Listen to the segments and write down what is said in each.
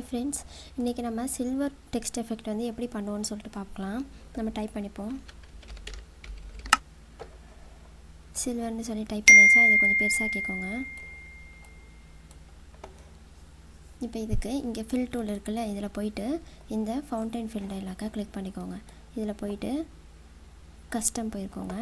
Hi friends, இன்றைக்கி நம்ம silver text effect வந்து எப்படி பண்ணுவோன்னு சொல்லிட்டு பார்க்கலாம். நம்ம டைப் பண்ணிப்போம். சில்வர்னு சொல்லி டைப் பண்ணியாச்சா, இதை கொஞ்சம் பெருசாக்கிக்கோங்க. இப்போ இதுக்கு இங்கே ஃபில் டூல் இருக்குல்ல, இதில் போயிட்டு இந்த ஃபவுண்டைன் ஃபில் டைலாக்கை கிளிக் பண்ணிக்கோங்க. இதில் போயிட்டு கஸ்டம் போயிருக்கோங்க.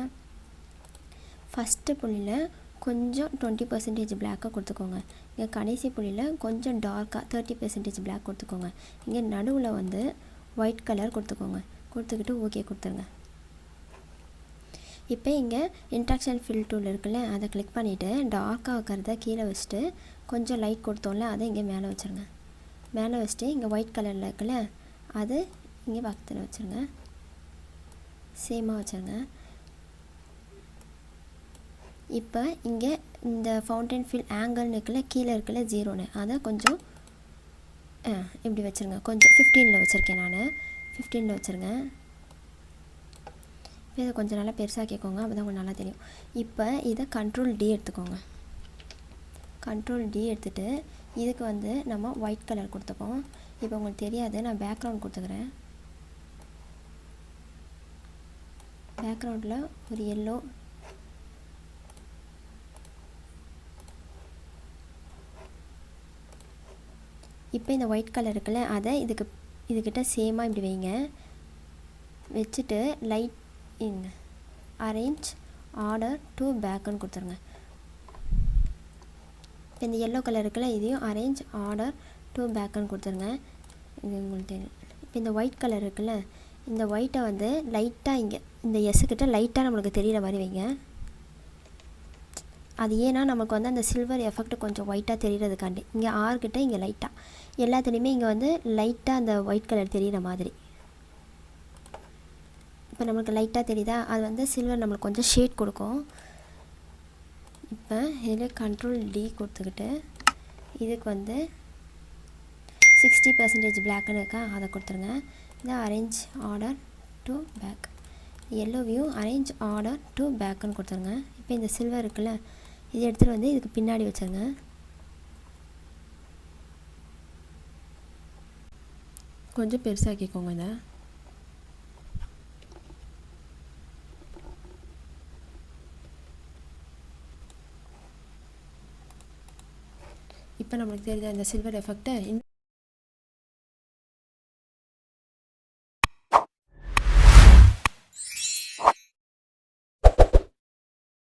ஃபஸ்ட்டு புள்ளியில் கொஞ்சம் 20% பிளாக்கை கொடுத்துக்கோங்க. இங்கே கடைசி புள்ளியில் கொஞ்சம் டார்க்காக 30% பிளாக் கொடுத்துக்கோங்க. இங்கே நடுவில் வந்து ஒயிட் கலர் கொடுத்துக்கோங்க. கொடுத்துக்கிட்டு ஓகே கொடுத்துருங்க. இப்போ இங்கே இன்ட்ராக்ஷன் ஃபில் டூல் இருக்குல்ல, அதை கிளிக் பண்ணிவிட்டு டார்க்காக இருக்கிறத கீழே வச்சுட்டு கொஞ்சம் லைட் கொடுத்தோம்ல, அதை இங்கே மேலே வச்சுருங்க. மேலே வச்சுட்டு இங்கே ஒயிட் கலரில் இருக்குல்ல, அது இங்கே பக்கத்தில் வச்சுருங்க. சேமாக வச்சுருங்க. இப்போ இங்கே இந்த ஃபவுண்டைன் ஃபில் ஆங்கிள்னு இருக்குல்ல, கீழே இருக்குல்ல 0ன்னு, அதை கொஞ்சம் இப்படி வச்சுருங்க. கொஞ்சம் 15ல் வச்சுருக்கேன் நான். 15ல் வச்சுருங்க. இதை கொஞ்சம் நல்லா பெருசாக்கிக்கோங்க, அப்போ தான் உங்களுக்கு நல்லா தெரியும். இப்போ இதை Ctrl D எடுத்துக்கோங்க. Ctrl D எடுத்துகிட்டு இதுக்கு வந்து நம்ம ஒயிட் கலர் கொடுத்துப்போம். இப்போ உங்களுக்கு தெரியாது, நான் பேக்ரவுண்ட் கொடுத்துக்கிறேன். பேக்ரவுண்டில் ஒரு எல்லோ, இப்போ இந்த ஒயிட் கலர் இருக்குல்ல, அதை இதுக்கிட்ட சேமாக இப்படி வைங்க. வச்சுட்டு light in arrange order to பேக்குன்னு கொடுத்துருங்க. இப்போ இந்த எல்லோ கலர் இருக்குல்ல, இதையும் அரேஞ்ச் ஆர்டர் டு பேக்குன்னு கொடுத்துருங்க. இது உங்களுக்கு தெரியும். இப்போ இந்த ஒயிட் கலர் இருக்குல்ல, இந்த ஒயிட்டை வந்து லைட்டாக இங்கே இந்த எஸ்ஸுக்கிட்ட லைட்டாக நம்மளுக்கு தெரிகிற மாதிரி வைங்க. அது ஏன்னா நமக்கு வந்து அந்த சில்வர் எஃபெக்ட் கொஞ்சம் ஒயிட்டாக தெரிகிறதுக்காண்டி. இங்கே ஆர்கிட்ட இங்கே லைட்டாக எல்லாத்துலேயுமே இங்கே வந்து லைட்டாக அந்த ஒயிட் கலர் தெரிகிற மாதிரி. இப்போ நம்மளுக்கு லைட்டாக தெரியுதா, அது வந்து சில்வர் நம்மளுக்கு கொஞ்சம் ஷேட் கொடுக்கும். இப்போ இதில் Ctrl D கொடுத்துக்கிட்டு இதுக்கு வந்து 60% பிளாக்னு இருக்கா, அதை கொடுத்துருங்க. இந்த அரேஞ்ச் ஆர்டர் டு பேக், எல்லோவையும் அரேஞ்ச் ஆர்டர் டு பேக்குன்னு கொடுத்துருங்க. இப்போ இந்த சில்வர் இருக்குல்ல, இதை எடுத்துகிட்டு வந்து இதுக்கு பின்னாடி வச்சுருங்க. கொஞ்சம் பெருசாக்கிக்கோங்க இதை. இப்போ நம்மளுக்கு தெரியுதா இந்த சில்வர் எஃபெக்ட்டு.